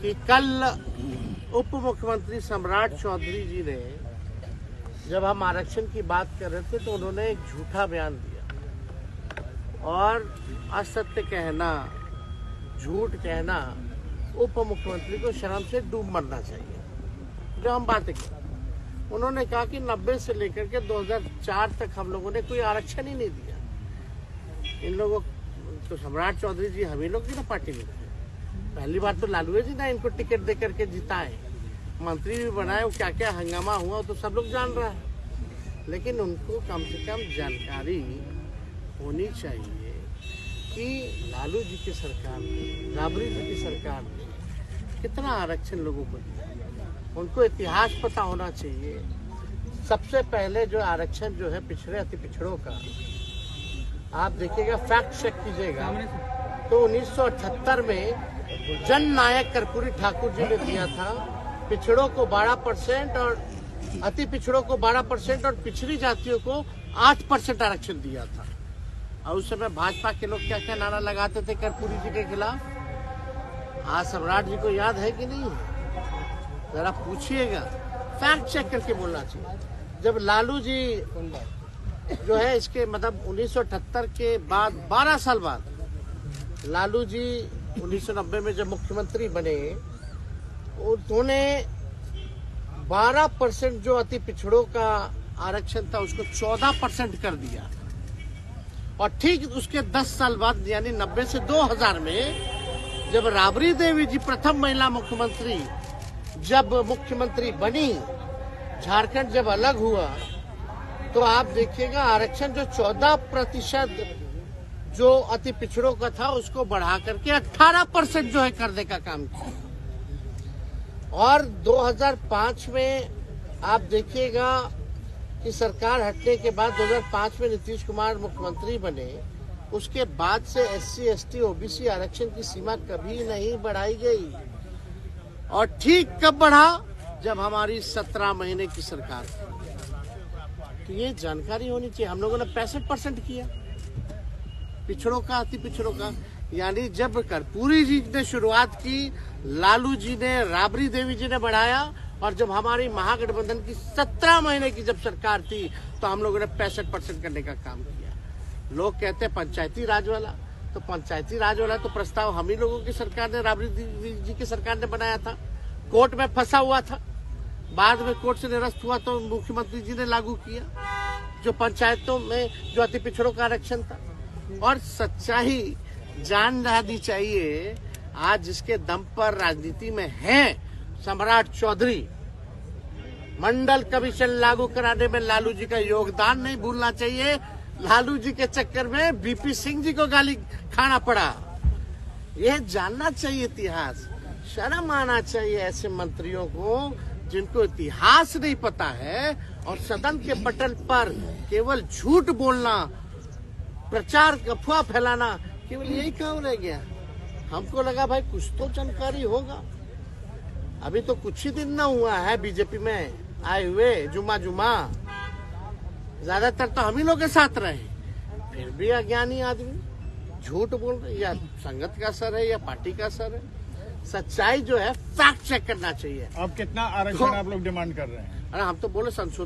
कि कल उप मुख्यमंत्री सम्राट चौधरी जी ने जब हम आरक्षण की बात कर रहे थे तो उन्होंने एक झूठा बयान दिया और असत्य कहना, झूठ कहना उप मुख्यमंत्री को शर्म से डूब मरना चाहिए। जो हम बातें करें, उन्होंने कहा कि 90 से लेकर के 2004 तक हम लोगों ने कोई आरक्षण ही नहीं दिया। इन लोगों तो सम्राट चौधरी जी हम ही लोग की ना पार्टी में थे। पहली बार तो लालू जी ने इनको टिकट दे करके जिताए, मंत्री भी बनाए, वो क्या क्या हंगामा हुआ तो सब लोग जान रहा है। लेकिन उनको कम से कम जानकारी होनी चाहिए कि लालू जी की सरकार ने, राबड़ी जी की सरकार ने कितना आरक्षण लोगों को दिया। उनको इतिहास पता होना चाहिए। सबसे पहले जो आरक्षण जो है पिछड़े अति पिछड़ों का, आप देखिएगा, फैक्ट चेक कीजिएगा, तो 1978 में जन नायक कर्पूरी ठाकुर जी ने दिया था। पिछड़ों को 12% और अति पिछड़ों को 12% और पिछड़ी जातियों को 8% आरक्षण दिया था। और उस समय भाजपा के लोग क्या क्या नारा लगाते थे कर्पूरी जी के खिलाफ। आज सम्राट जी को याद है कि नहीं? जरा पूछिएगा, फैक्ट चेक करके बोलना चाहिए। जब लालू जी जो है इसके मतलब 1978 के बाद 12 साल बाद लालू जी 1990 में जब मुख्यमंत्री बने, उन्होंने 12% जो अति पिछड़ों का आरक्षण था उसको 14% कर दिया। और ठीक उसके 10 साल बाद यानी 90 से 2000 में जब राबड़ी देवी जी प्रथम महिला मुख्यमंत्री जब मुख्यमंत्री बनी, झारखंड जब अलग हुआ, तो आप देखिएगा आरक्षण जो 14% जो अति पिछड़ों का था उसको बढ़ा करके 18% जो है करने का काम किया। और 2005 में आप देखिएगा कि सरकार हटने के बाद 2005 में नीतीश कुमार मुख्यमंत्री बने, उसके बाद से SC, ST, OBC आरक्षण की सीमा कभी नहीं बढ़ाई गई। और ठीक कब बढ़ा? जब हमारी 17 महीने की सरकार थी। तो ये जानकारी होनी चाहिए। हम लोगों ने 65% किया पिछड़ों का, अति पिछड़ों का। यानी जब कर्पूरी जी ने शुरुआत की, लालू जी ने, राबड़ी देवी जी ने बढ़ाया, और जब हमारी महागठबंधन की 17 महीने की जब सरकार थी तो हम लोगों ने 65% करने का काम किया। लोग कहते हैं पंचायती राज वाला, तो पंचायती राज वाला तो प्रस्ताव हम ही लोगों की सरकार ने, राबड़ी जी की सरकार ने बनाया था। कोर्ट में फंसा हुआ था, बाद में कोर्ट से निरस्त हुआ तो मुख्यमंत्री जी ने लागू किया, जो पंचायतों में जो अति पिछड़ों का आरक्षण था। और सच्चाई जान रहनी चाहिए। आज जिसके दम पर राजनीति में है सम्राट चौधरी, मंडल कमीशन लागू कराने में लालू जी का योगदान नहीं भूलना चाहिए। लालू जी के चक्कर में BP सिंह जी को गाली खाना पड़ा। यह जानना चाहिए इतिहास। शर्म आना चाहिए ऐसे मंत्रियों को जिनको इतिहास नहीं पता है और सदन के पटल पर केवल झूठ बोलना, प्रचार, अफवाह फैलाना, केवल यही काम रह गया। हमको लगा भाई कुछ तो जानकारी होगा। अभी तो कुछ ही दिन ना हुआ है बीजेपी में आए हुए, जुमा ज्यादातर तो हम ही लोग के साथ रहे, फिर भी अज्ञानी आदमी झूठ बोल रहे। या संगत का असर है या पार्टी का असर है। सच्चाई जो है फैक्ट चेक करना चाहिए। अब कितना आरक्षण आप लोग डिमांड कर रहे हैं? अरे हम तो बोले संशोधन